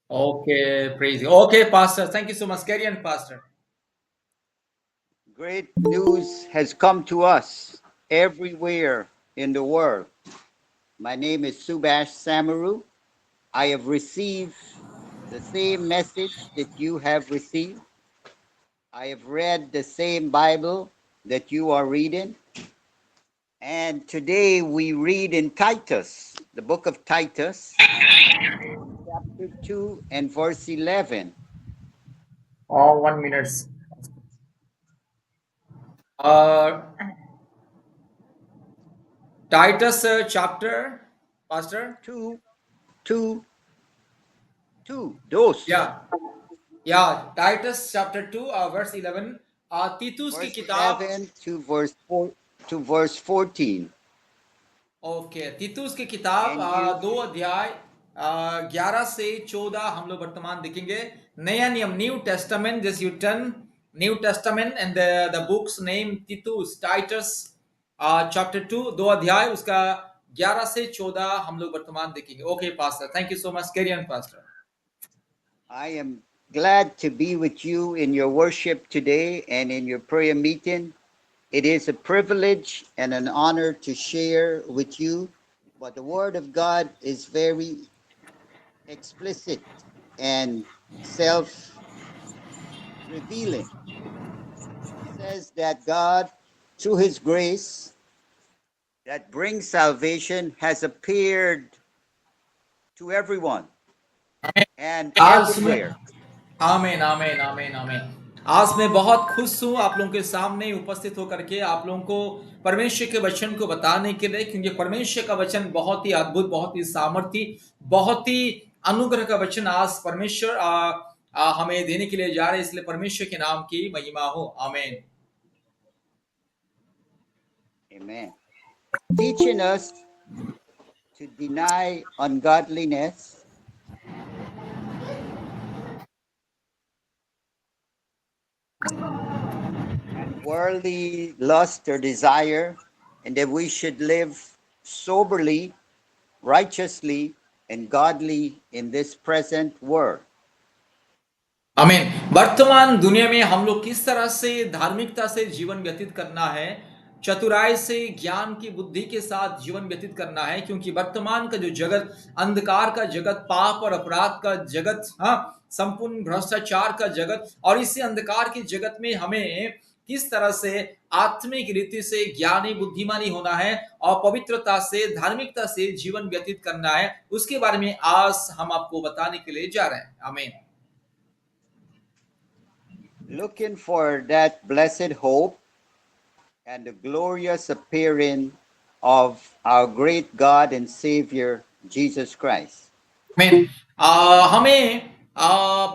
Okay, praise you. Okay, Pastor. Thank you so much. Carry on, Pastor. Great news has come to us everywhere in the world. My name is Subash Samaru. I have received the same message that you have received. I have read the same Bible that you are reading. And today we read in Titus, the book of Titus, chapter 2 and verse 11. Oh, 1 minute. Uh, Titus chapter, Pastor. 2, 2, 2. Dos. Yeah, yeah. Titus chapter 2, verse 11. Titus की Verse किताब. 11 to verse 4 to verse 14. Okay, तीतुस की किताब And you 2 अध्याय 11 से 14 हम लोग वर्तमान देखेंगे। नया नियम, new testament, this you turn new testament and the books name तीतुस, टाइटस चैप्टर 2, 2 अध्याय उसका 11 से 14 हम लोग वर्तमान देखेंगे। Okay pastor, thank you so much. Carry on pastor. I am glad to be with you in your worship today and in your prayer meeting. It is a privilege and an honor to share with you, but the Word of God is very explicit and self revealing. It says that God, through His grace that brings salvation, has appeared to everyone and आज में everywhere. आमीन आमीन आमीन आमीन। आज मैं बहुत खुश हूँ आप लोगों के सामने उपस्थित होकर के आप लोगों को परमेश्वर के वचन को बताने के लिए, क्योंकि परमेश्वर का वचन बहुत ही अद्भुत, बहुत ही सामर्थी, बहुत ही अनुग्रह का वचन आज परमेश्वर हमें देने के लिए जा रहे हैं। इसलिए परमेश्वर के नाम की महिमा हो। आमीन। Amen. Teaching us to deny ungodliness and worldly lust or desire, and that we should live soberly, righteously, and godly in this present world. आमीन। वर्तमान दुनिया में हम लोग किस तरह से धार्मिकता से जीवन व्यतीत करना है, चतुराई से, ज्ञान की बुद्धि के साथ जीवन व्यतीत करना है, क्योंकि वर्तमान का जो जगत, अंधकार का जगत, पाप और अपराध का जगत, हाँ, संपूर्ण भ्रष्टाचार का जगत, और इसी अंधकार के जगत में हमें किस तरह से आत्मिक रीति से ज्ञानी बुद्धिमानी होना है और पवित्रता से, धार्मिकता से जीवन व्यतीत करना है, उसके बारे में आज हम आपको बताने के लिए जा रहे हैं। आमीन। Looking for that blessed hope and the glorious appearing of our great God and Savior, Jesus Christ. में हमें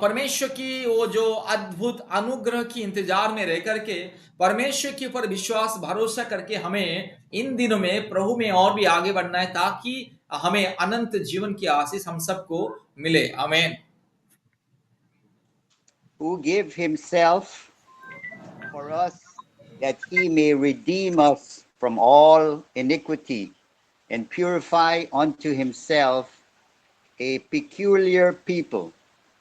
परमेश्वर की वो जो अद्भुत अनुग्रह की इंतजार में रह करके, परमेश्वर के ऊपर विश्वास भरोसा करके हमें इन दिनों में प्रभु में और भी आगे बढ़ना है, ताकि हमें अनंत जीवन की आशीष हम सबको मिले। आमीन। Who gave himself for us that he may redeem us from all iniquity and purify unto himself a peculiar people,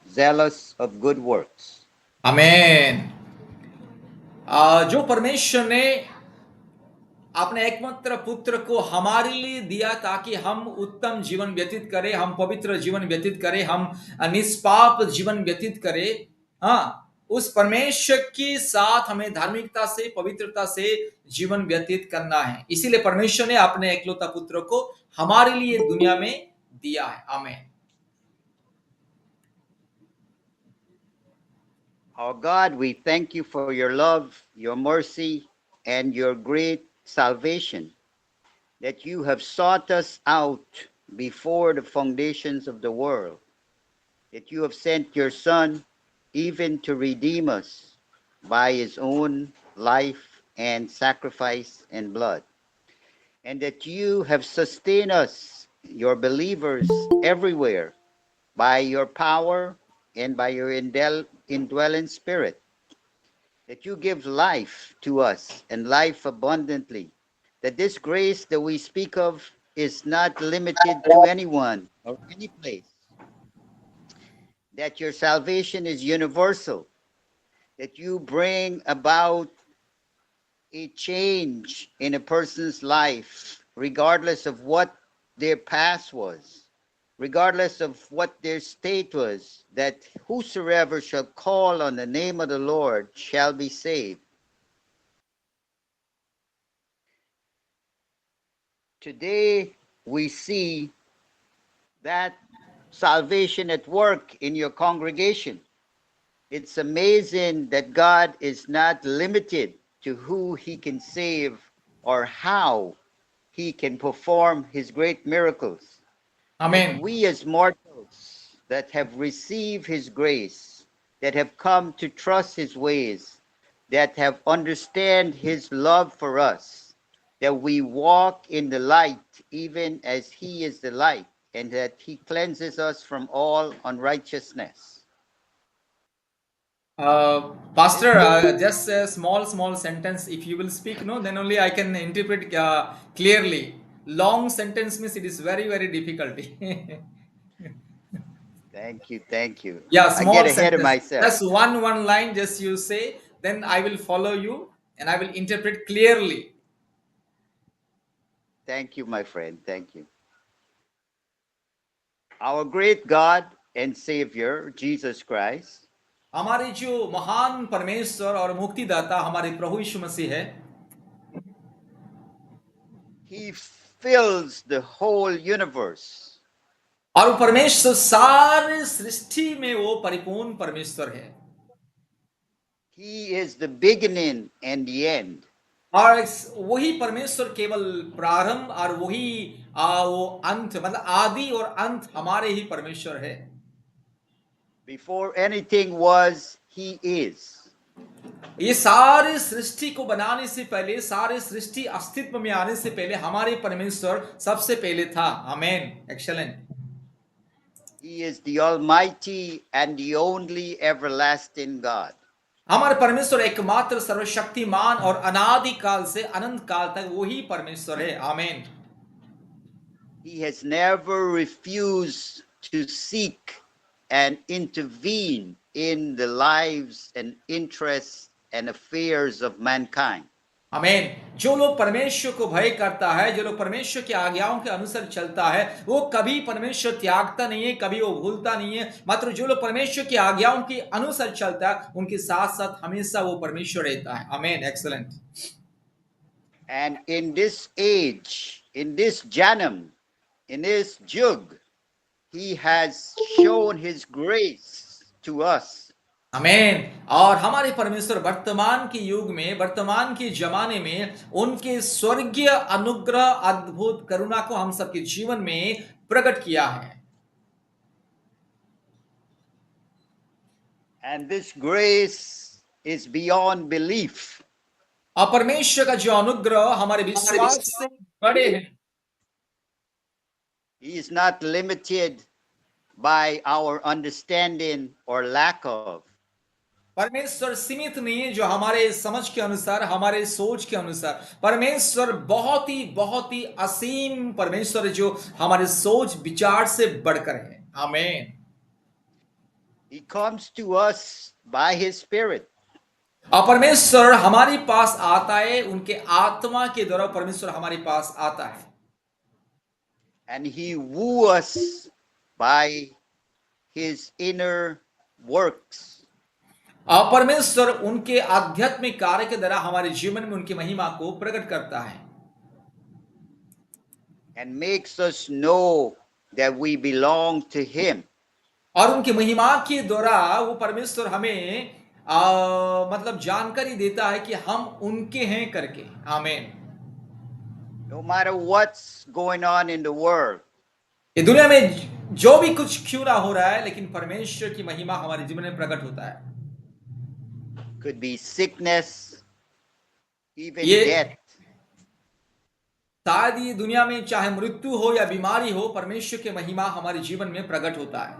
zealous of good works. आमीन। जो परमेश्वर ने अपने एकमात्र पुत्र को हमारे लिए दिया ताकि हम उत्तम जीवन व्यतीत करें, हम पवित्र जीवन व्यतीत करें, हम निष्पाप जीवन व्यतीत करें। हाँ, उस परमेश्वर के साथ हमें धार्मिकता से, पवित्रता से जीवन व्यतीत करना है। इसीलिए परमेश्वर ने अपने एकलौता पुत्र को हमारे लिए दुनिया में दिया है। आमीन। Our God, we thank you for your love, your mercy, and your great salvation, that you have sought us out before the foundations of the world, that you have sent your Son even to redeem us by his own life and sacrifice and blood, and that you have sustained us, your believers everywhere, by your power and by your indwelling spirit, that you give life to us and life abundantly that this grace that we speak of is not limited to anyone or any place, that your salvation is universal, that you bring about a change in a person's life, regardless of what their past was, regardless of what their state was, that whosoever shall call on the name of the Lord shall be saved. Today, we see that salvation at work in your congregation. It's amazing that God is not limited to who he can save or how he can perform his great miracles. But Amen. we as mortals that have received his grace, that have come to trust his ways, that have understand his love for us, that we walk in the light even as he is the light, and that he cleanses us from all unrighteousness. This Pastor, just a small sentence. If you will speak, no, then only I can interpret clearly. Long sentence means it is very difficult. Thank you, thank you. Yeah, I get small ahead of sentence. myself. Just one line. Just you say, then I will follow you and I will interpret clearly. Thank you, my friend. Thank you. Our great God and Savior, Jesus Christ, हमारे जो महान परमेश्वर और मुक्तिदाता हमारे प्रभु यीशु मसीह है, he fills the whole universe. और वो परमेश्वर सारे सृष्टि में वो परिपूर्ण परमेश्वर है. He is the beginning and the end. और वही परमेश्वर केवल प्रारंभ और वही वो अंत, मतलब आदि और अंत हमारे ही परमेश्वर है. Before anything was, he is. ये सारे सृष्टि को बनाने से पहले, सारे सृष्टि अस्तित्व में आने से पहले हमारे परमेश्वर सबसे पहले था. आमेन. Excellent. He is the Almighty and the only everlasting God. हमारे परमेश्वर एकमात्र सर्वशक्तिमान और अनादि काल से अनंत काल तक वही परमेश्वर है. आमेन. He has never refused to seek and intervene in the lives and interests and affairs of mankind. आमेन. जो लोग परमेश्वर को भय करता है, जो लोग परमेश्वर की आज्ञाओं के अनुसार चलता है, वो कभी परमेश्वर त्यागता नहीं है, कभी वो भूलता नहीं है. मात्र जो लोग परमेश्वर की आज्ञाओं के अनुसार चलता है, उनके साथ साथ हमेशा वो परमेश्वर रहता है. आमेन. Excellent. And in this age, in this Janam, in this Jug, he has shown his grace to us. आमेन. और हमारे परमेश्वर वर्तमान के युग में, वर्तमान के जमाने में उनके स्वर्गीय अनुग्रह, अद्भुत करुणा को हम सबके जीवन में प्रकट किया है. And this grace is beyond belief. और परमेश्वर का जो अनुग्रह हमारे विश्वास से बड़े हैं. He is not limited by our understanding or lack of. परमेश्वर सीमित नहीं है जो हमारे समझ के अनुसार, हमारे सोच के अनुसार. परमेश्वर बहुत ही असीम परमेश्वर है जो हमारे सोच विचार से बढ़कर है. आमेन. He comes to us by his spirit. और परमेश्वर हमारे पास आता है, उनके आत्मा के द्वारा परमेश्वर हमारे पास आता है. And he woo us by his inner works. और परमेश्वर उनके आध्यात्मिक कार्य के द्वारा हमारे जीवन में उनकी महिमा को प्रकट करता है. And makes us know that we belong to him. और उनकी महिमा के द्वारा वो परमेश्वर हमें मतलब जानकारी देता है कि हम उनके हैं करके. आमेन. No matter what's going on in the world. ये दुनिया में जो भी कुछ क्यों ना हो रहा है, लेकिन परमेश्वर की महिमा हमारे जीवन में प्रकट होता है. Could be sickness, even ये death. शायद ये दुनिया में चाहे मृत्यु हो या बीमारी हो, परमेश्वर की महिमा हमारे जीवन में प्रकट होता है.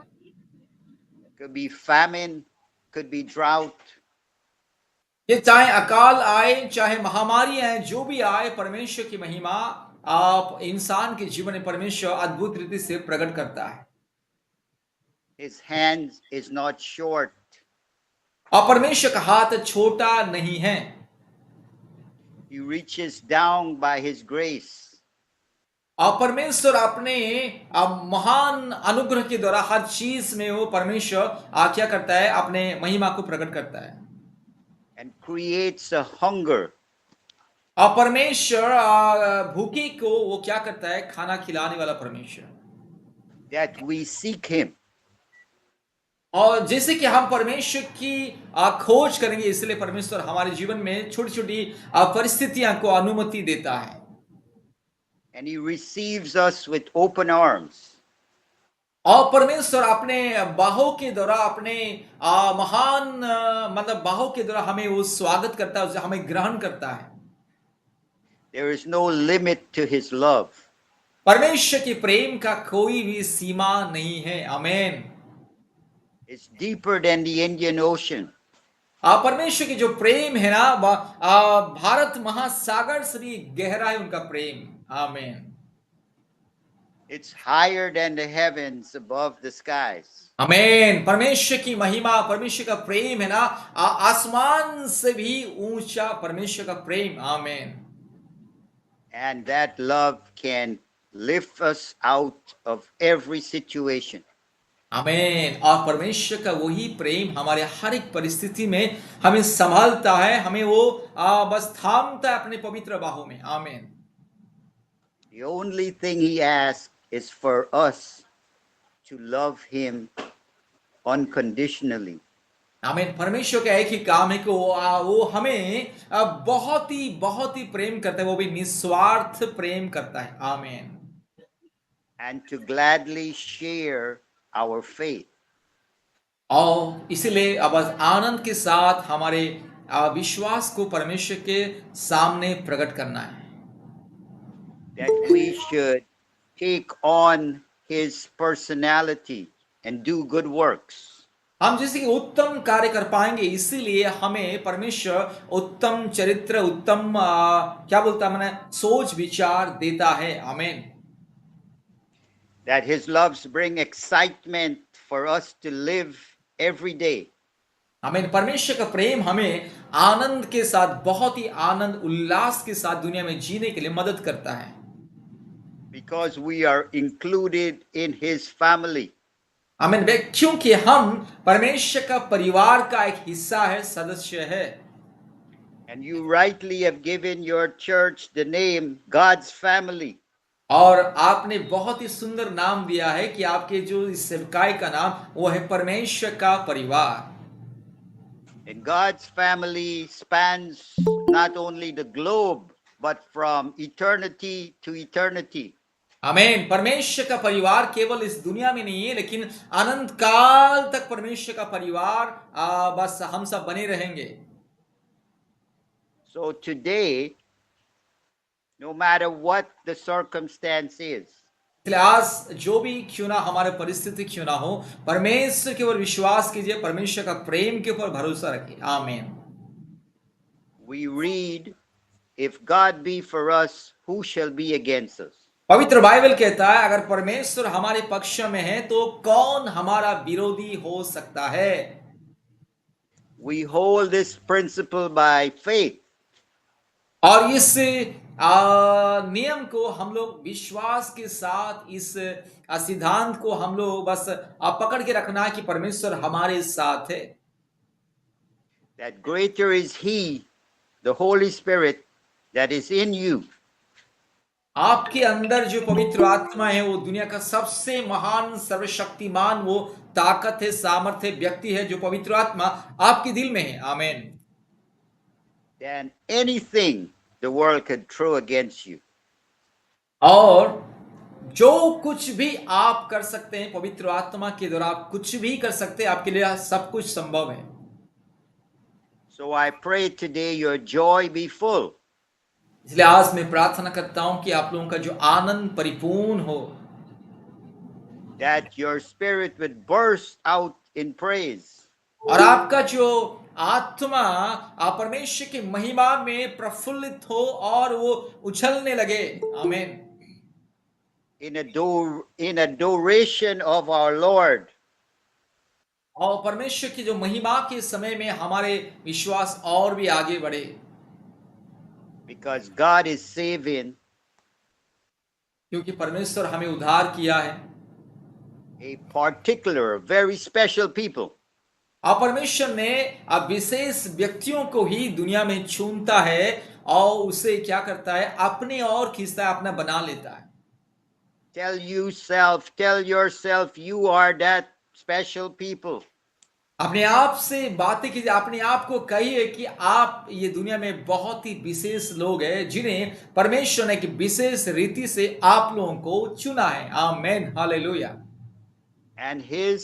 Could be famine, could be drought. ये चाहे अकाल आए, चाहे महामारी आए, जो भी आए, परमेश्वर की महिमा आप इंसान के जीवन में परमेश्वर अद्भुत रीति से प्रकट करता है। His hand is not short. और परमेश्वर का हाथ छोटा नहीं है। He reaches down by his grace. और परमेश्वर अपने महान अनुग्रह के द्वारा हर चीज में वो परमेश्वर क्या करता है, अपने महिमा को प्रकट करता है। And creates a hunger और परमेश्वर भूखे को वो क्या करता है, खाना खिलाने वाला परमेश्वर। that we seek him. और जैसे कि हम परमेश्वर की खोज करेंगे, इसलिए परमेश्वर हमारे जीवन में छोटी छोटी परिस्थितियां को अनुमति देता है। And he receives us with open arms. और परमेश्वर अपने बाहों के द्वारा, अपने महान मतलब बाहों के द्वारा हमें वो स्वागत करता है, हमें ग्रहण करता है। There is no limit to his love. परमेश्वर के प्रेम का कोई भी सीमा नहीं है। आमीन। It's deeper than the Indian Ocean. परमेश्वर की जो प्रेम है ना, भारत महासागर से भी गहरा है उनका प्रेम। आमीन। It's higher than the heavens above the skies. आमीन। परमेश्वर की महिमा, परमेश्वर का प्रेम है ना, आसमान से भी ऊंचा परमेश्वर का प्रेम। आमीन। And that love can lift us out of every situation. आमीन। और परमेश्वर का वही प्रेम हमारे हर एक परिस्थिति में हमें संभालता है, हमें वो बस थामता है अपने पवित्र बाहों में। आमीन। The only thing he asks is for us to love him unconditionally. आमीन। परमेश्वर का एक ही काम है कि वो हमें बहुत ही प्रेम करता है, वो भी निस्वार्थ प्रेम करता है। आमीन। And to gladly share our faith. और इसलिए अब आनंद के साथ हमारे विश्वास को परमेश्वर के सामने प्रकट करना है। That we should take on his personality and do good works. हम जैसे कि उत्तम कार्य कर पाएंगे, इसीलिए हमें परमेश्वर उत्तम चरित्र, उत्तम क्या बोलता है, मैंने सोच विचार देता है। आमीन। That his loves bring excitement for us to live every day. आमीन। परमेश्वर का प्रेम हमें आनंद के साथ, बहुत ही आनंद उल्लास के साथ दुनिया में जीने के लिए मदद करता है। Because we are included in his family. आमीन। क्योंकि हम परमेश्वर का परिवार का एक हिस्सा है, सदस्य है। And you rightly have given your church the name God's family. और आपने बहुत ही सुंदर नाम दिया है कि आपके जो इस सेवकाई का नाम वो है परमेश्वर का परिवार। And God's family spans not only the globe, but from eternity to eternity. आमीन। परमेश्वर का परिवार केवल इस दुनिया में नहीं है, लेकिन अनंत काल तक परमेश्वर का परिवार बस हम सब बने रहेंगे। So today, no matter what the circumstance is, इसलिए आज जो भी क्यों ना हमारे परिस्थिति क्यों ना हो, परमेश्वर के ऊपर विश्वास कीजिए, परमेश्वर का प्रेम के ऊपर भरोसा रखिए। आमीन। we read, if God be for us, who shall be against us? पवित्र बाइबल कहता है, अगर परमेश्वर हमारे पक्ष में है तो कौन हमारा विरोधी हो सकता है। We hold this principle by faith. और इस नियम को हम लोग विश्वास के साथ, इस सिद्धांत को हम लोग बस पकड़ के रखना है कि परमेश्वर हमारे साथ है। That greater is he, the Holy Spirit, that is in you, आपके अंदर जो पवित्र आत्मा है, वो दुनिया का सबसे महान, सर्वशक्तिमान वो ताकत है, सामर्थ्य व्यक्ति है, जो पवित्र आत्मा आपके दिल में है। आमीन। than anything the world could throw against you. और जो कुछ भी आप कर सकते हैं, पवित्र आत्मा के द्वारा आप कुछ भी कर सकते हैं, आपके लिए सब कुछ संभव है। So I pray today your joy be full. इसलिए आज मैं प्रार्थना करता हूं कि आप लोगों का जो आनंद परिपूर्ण हो, That your spirit would burst out in praise. और आपका जो आत्मा परमेश्वर की महिमा में प्रफुल्लित हो और वो उछलने लगे। आमीन। in adoration of our Lord, और परमेश्वर की जो महिमा के समय में हमारे विश्वास और भी आगे बढ़े, because God is saving क्योंकि परमेश्वर हमें उद्धार किया है। a particular, very special people. और परमेश्वर ने विशेष व्यक्तियों को ही दुनिया में चुनता है और उसे क्या करता है, अपने और खींचता है, अपना बना लेता है। Tell yourself you are that special people. अपने आप से बातें कीजिए, अपने आप को कहिए कि आप ये दुनिया में बहुत ही विशेष लोग हैं, जिन्हें परमेश्वर ने एक विशेष रीति से आप लोगों को चुना है। आमीन, hallelujah. And his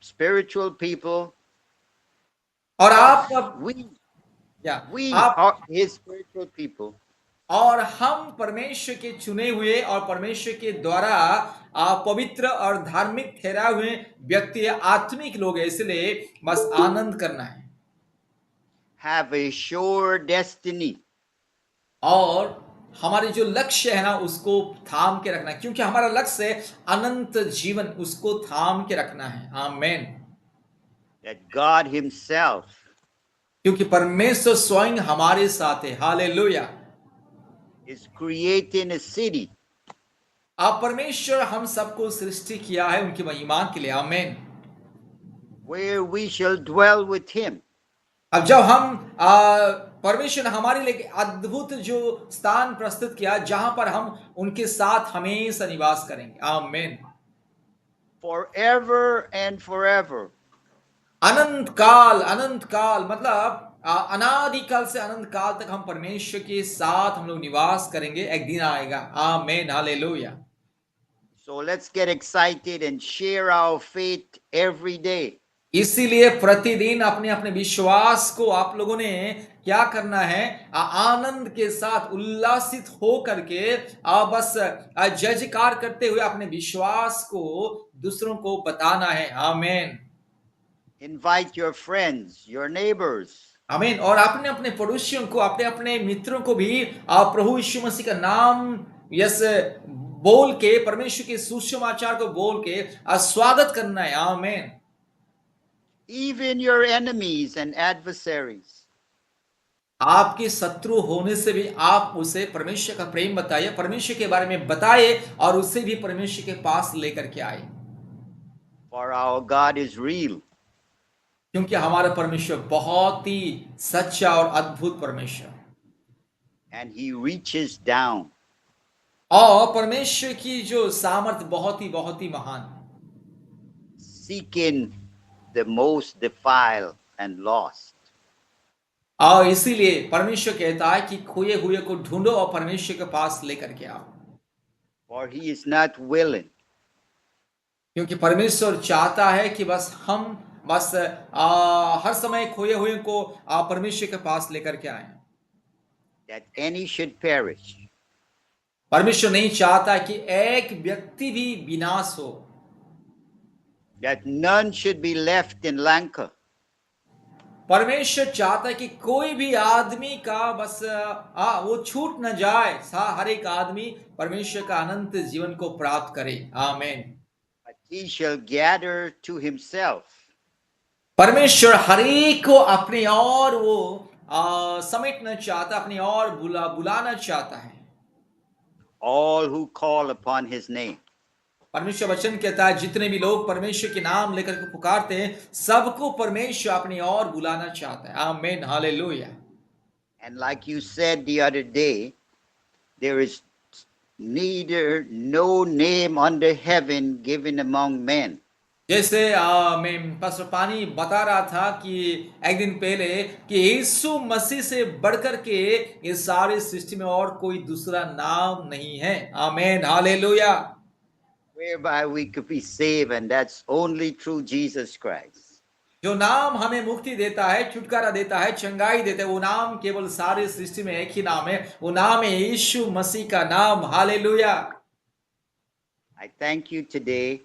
spiritual people, और आप अब we या we आप are his spiritual people, और हम परमेश्वर के चुने हुए और परमेश्वर के द्वारा पवित्र और धार्मिक ठहराए हुए व्यक्ति आत्मिक लोग हैं, इसलिए बस आनंद करना है have a sure destiny. और हमारे जो लक्ष्य है ना उसको थाम के रखना है, क्योंकि हमारा लक्ष्य है अनंत जीवन, उसको थाम के रखना है। आमीन। That God himself क्योंकि परमेश्वर स्वयं हमारे साथ है। Hallelujah. is creating a city आप परमेश्वर हम सबको सृष्टि किया है उनकी महिमा के लिए। आमीन। where we shall dwell with him. अब जब हम परमेश्वर ने हमारे लिए एक अद्भुत जो स्थान प्रस्तुत किया, जहां पर हम उनके साथ हमेशा निवास करेंगे। आमीन। Forever and forever. अनंत काल मतलब अनादि काल से अनंत काल तक हम परमेश्वर के साथ हम लोग निवास करेंगे। एक दिन आएगा। आमीन, hallelujah. So let's get excited and share our faith every day. इसीलिए प्रतिदिन अपने अपने विश्वास को आप लोगों ने क्या करना है, आनंद के साथ उल्लासित हो करके बस जय जयकार करते हुए अपने विश्वास को दूसरों को बताना है। आमीन। Invite your friends, your neighbors, आमीन। और अपने अपने पड़ोसियों को, अपने अपने मित्रों को भी प्रभु यीशु मसीह का नाम यस बोल के, परमेश्वर के सुसमाचार को बोल के स्वागत करना है। आमीन। even your enemies and adversaries. आपके शत्रु होने से भी आप उसे परमेश्वर का प्रेम बताइए, परमेश्वर के बारे में बताइए और उसे भी परमेश्वर के पास लेकर के आए, For our God is real. क्योंकि हमारा परमेश्वर बहुत ही सच्चा और अद्भुत परमेश्वर, And he reaches down और परमेश्वर की जो सामर्थ बहुत ही महान, seeking the most defiled and lost. और इसीलिए परमेश्वर कहता है कि खोए हुए को ढूंढो और परमेश्वर के पास लेकर के आओ, For he is not willing क्योंकि परमेश्वर चाहता है कि बस हम बस हर समय खोए हुए को परमेश्वर के पास लेकर के आए। that any should perish, परमेश्वर नहीं चाहता कि एक व्यक्ति भी विनाश हो, that none should be left in Lanka. परमेश्वर चाहता है कि कोई भी आदमी का बस वो छूट न जाए, हर एक आदमी परमेश्वर का अनंत जीवन को प्राप्त करे। आमीन। But he shall gather to himself परमेश्वर हर एक को अपने और वो समेटना चाहता, अपनी और बुलाना चाहता है। all who call upon his name. परमेश्वर वचन कहता है जितने भी लोग परमेश्वर के नाम लेकर के पुकारते हैं, सबको परमेश्वर अपनी ओर बुलाना चाहता है। आमीन, hallelujah. And like you said the other day, there is neither no name under heaven given among men जैसे मैं पास्टर पानी बता रहा था कि एक दिन पहले कि यीशु मसीह से बढ़कर के इस सारी सृष्टि में और कोई दूसरा नाम नहीं है। आमीन, hallelujah. whereby we could be saved, and that's only through Jesus Christ. जो नाम हमें मुक्ति देता है, छुटकारा देता है, चंगाई देता है, वो नाम केवल सारी सृष्टि में एक ही नाम है, वो नाम है यीशु मसीह का नाम। Hallelujah. I thank you today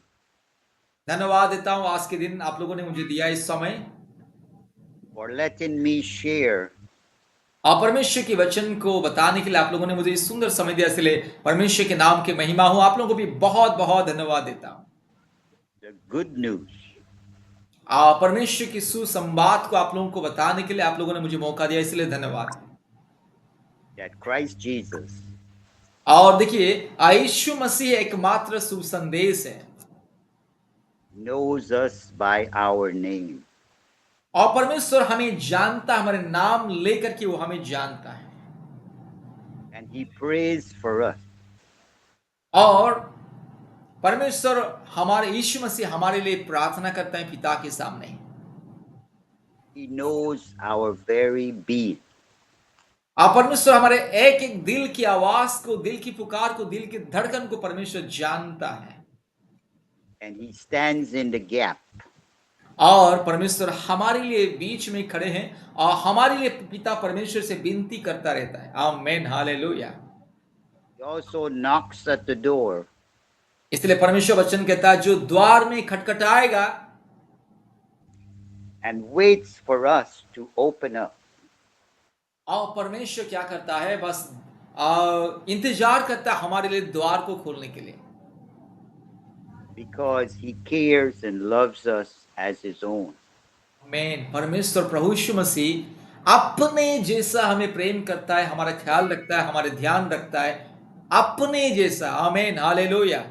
धन्यवाद देता हूं आज के दिन आप लोगों ने मुझे दिया इस समय, for letting me share और परमेश्वर के वचन को बताने के लिए आप लोगों ने मुझे इस सुंदर समय दिया, इसलिए परमेश्वर के नाम की महिमा हो। आप लोगों को भी बहुत बहुत धन्यवाद देता हूँ। the good news परमेश्वर की सुसंवाद को आप लोगों को बताने के लिए आप लोगों ने मुझे मौका दिया, इसलिए धन्यवाद। that Christ Jesus और देखिए, यीशु मसीह एकमात्र सुसंदेश है knows us by our name. और परमेश्वर हमें जानता है, हमारे नाम लेकर के वो हमें जानता है And he prays for us. और परमेश्वर हमारे यीशु मसीह हमारे लिए प्रार्थना करता है पिता के सामने। He knows our very being. परमेश्वर हमारे एक एक दिल की आवाज को, दिल की पुकार को, दिल की धड़कन को परमेश्वर जानता है And he stands in the gap और परमेश्वर हमारे लिए बीच में खड़े हैं और हमारे लिए पिता परमेश्वर से विनती करता रहता है। आमीन, hallelujah. He also knocks at the door इसलिए परमेश्वर वचन कहता है, जो द्वार में खटखटाएगा and waits for us to open up. और परमेश्वर क्या करता है, बस इंतजार करता है हमारे लिए द्वार को खोलने के लिए, Because he cares and loves us as his own. आमीन। परमेश्वर प्रभु यीशु मसीह अपने जैसा हमें प्रेम करता है, हमारा ख्याल रखता है, हमारे ध्यान रखता है अपने जैसा। आमीन, हालेलुया।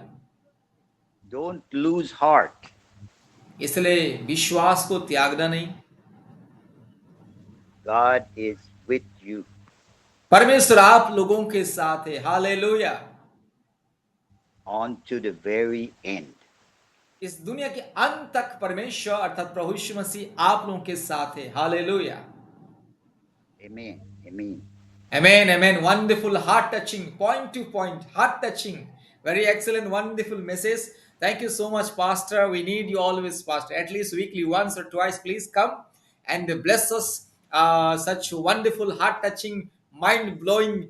Don't lose heart. इसलिए विश्वास को त्यागना नहीं। God is with you. परमेश्वर आप लोगों के साथ है, hallelujah. On to the very end. इस दुनिया के अंत तक परमेश्वर अर्थात प्रभु यीशु मसीह आप लोगों के साथ है, hallelujah. Amen. Amen. Amen, amen. Wonderful, heart touching, point to point, heart touching. Very excellent, wonderful message. Thank you so much, Pastor. We need you always, Pastor. At least weekly, once or twice, please come and bless us. Such wonderful, heart touching, mind blowing,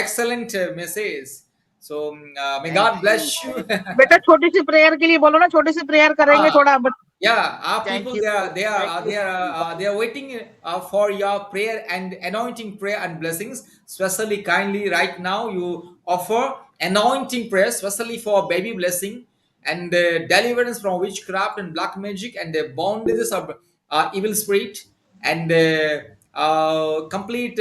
excellent message. So, may Thank God you. bless you. बेटा छोटी सी prayer के लिए बोलो ना, छोटी सी prayer करेंगे Ah, थोड़ा Yeah, our Thank people you. they are waiting for your prayer and anointing prayer and blessings. Especially kindly right now you offer anointing prayer, especially for baby blessing and deliverance from witchcraft and black magic and the bondages of evil spirit and complete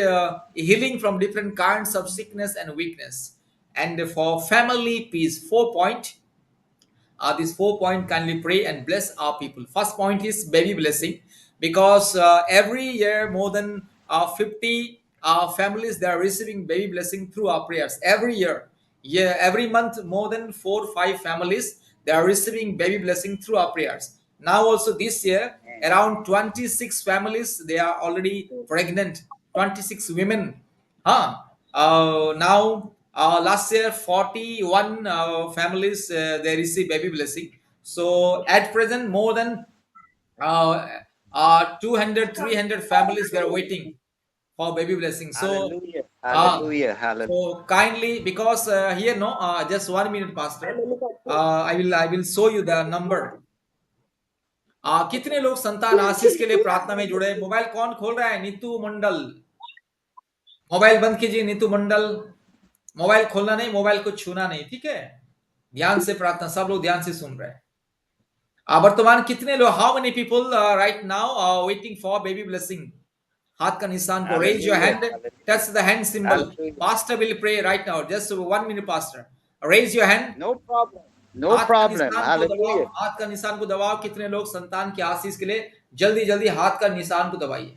healing from different kinds of sickness and weakness and for family peace. 4 point. These 4 point, kindly pray and bless our people. First point is baby blessing, because every year more than 50 families they are receiving baby blessing through our prayers every year. Yeah, every month more than 4 or 5 families they are receiving baby blessing through our prayers. Now also this year around 26 families they are already pregnant. 26 women. Now last year 41 families they receive baby blessing. So at present more than 200 300 families were waiting for baby blessing. So Hallelujah. uh, Hallelujah. Hallelujah. so kindly, because here no just 1 minute, Pastor. I will show you the number. कितने लोग संतान आशीष के लिए प्रार्थना में जुड़े? Mobile कौन खोल रहा है? नीतू मंडल, मोबाइल बंद कीजिए। नीतू मंडल, मोबाइल खोलना नहीं, मोबाइल को छूना नहीं, ठीक है? ध्यान से प्रार्थना, सब लोग ध्यान से सुन रहे हैं। वर्तमान कितने लोग, how many people right now waiting for baby blessing? हाथ का निशान को, raise your hand, touch the hand symbol. Pastor will pray right now, just 1 minute, pastor. Raise your hand. No problem. No हाथ का problem. निशान को दबाओ, Hallelujah. हाथ का निशान को दबाओ। कितने लोग संतान की आशीष के लिए? जल्दी जल्दी हाथ का निशान को दबाइए।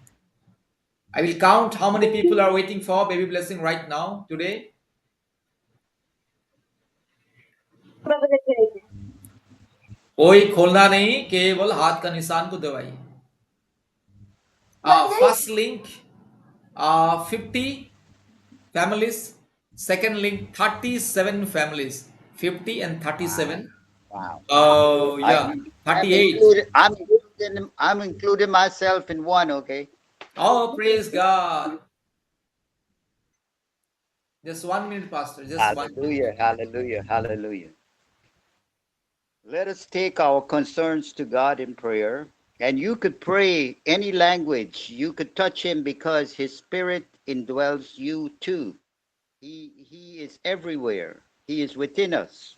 I will count how many people are waiting for baby blessing right now today. कोई खोलना नहीं, केवल हाथ का निशान को दबाइए। First link 50 families, second link 37 families, 50 and 37. Wow. Yeah, 38. I'm including myself in one, okay? Oh, praise God. Just 1 minute, Pastor. Just 1 minute. Hallelujah. Hallelujah. Hallelujah. Let us take our concerns to God in prayer And you could pray any language. You could touch him because his spirit indwells you too. He is everywhere. He is within us.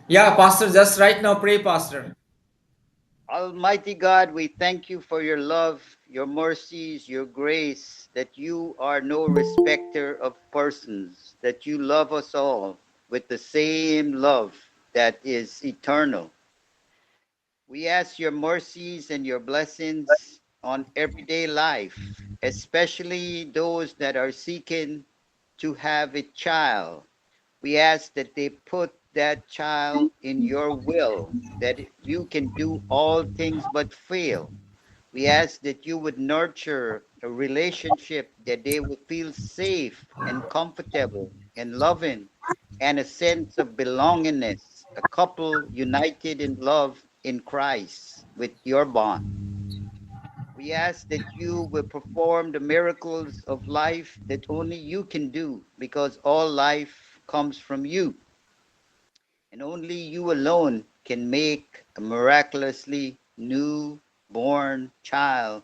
Yeah, Pastor, just right now pray, Pastor. Almighty God, we thank you for your love, your mercies, your grace, that you are no respecter of persons, that you love us all with the same love that is eternal. We ask your mercies and your blessings on everyday life, especially those that are seeking to have a child. We ask that they put that child in your will, that you can do all things but fail. We ask that you would nurture a relationship that they would feel safe and comfortable and loving and a sense of belongingness, a couple united in love in Christ with your bond. We ask that you will perform the miracles of life that only you can do because all life comes from you. And only you alone can make a miraculously new born child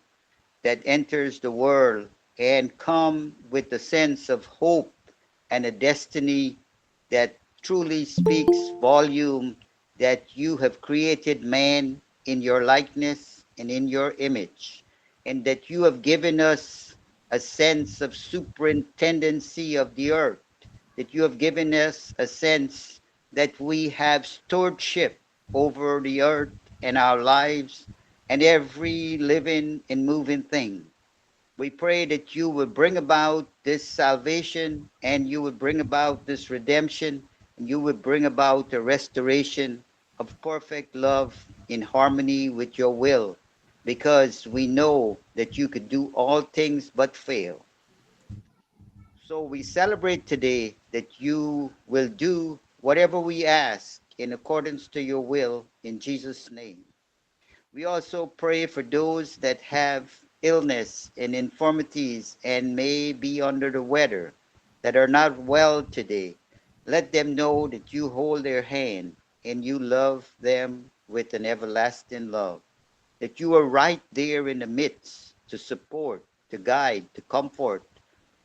that enters the world and come with a sense of hope and a destiny that truly speaks volume that you have created man in your likeness and in your image, and that you have given us a sense of superintendency of the earth, that you have given us a sense that we have stewardship over the earth and our lives and every living and moving thing. We pray that you would bring about this salvation and you would bring about this redemption and you would bring about the restoration of perfect love in harmony with your will because we know that you could do all things but fail. So we celebrate today that you will do whatever we ask in accordance to your will in Jesus' name. We also pray for those that have illness and infirmities and may be under the weather, that are not well today. Let them know that you hold their hand and you love them with an everlasting love, that you are right there in the midst to support, to guide, to comfort,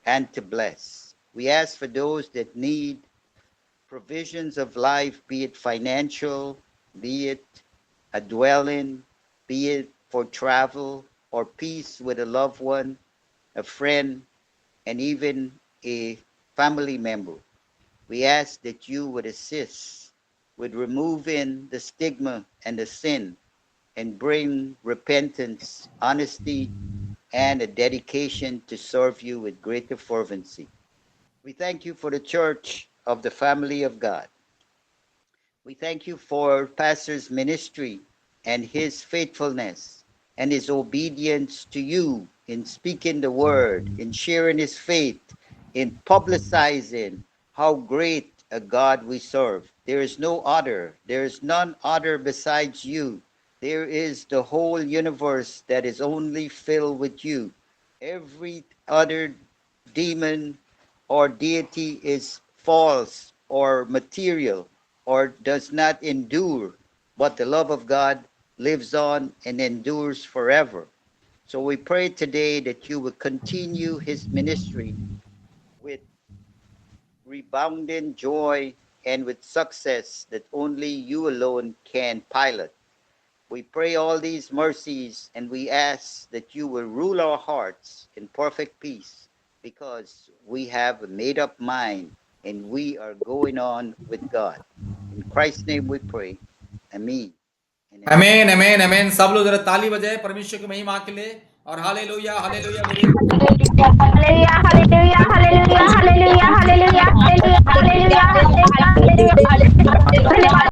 and to bless. We ask for those that need provisions of life, be it financial, be it a dwelling, be it for travel or peace with a loved one, a friend, and even a family member. We ask that you would assist with removing the stigma and the sin and bring repentance, honesty, and a dedication to serve you with greater fervency. We thank you for the church of the family of God. We thank you for Pastor's ministry and his faithfulness and his obedience to you in speaking the word, in sharing his faith, in publicizing how great a God we serve. There is no other, there is none other besides you. There is the whole universe that is only filled with you. Every other demon or deity is false or material or does not endure, but the love of God lives on and endures forever. So we pray today that you will continue his ministry with rebounding joy and with success that only you alone can pilot. We pray all these mercies and we ask that you will rule our hearts in perfect peace because we have a made up mind and we are going on with God. In Christ's name we pray. Amen. And amen. Amen, amen, amen. सब लोग जरा ताली बजाए परमेश्वर की महिमा के लिए और हालेलुया, हालेलुया बोलिए। Hallelujah, hallelujah, hallelujah, hallelujah.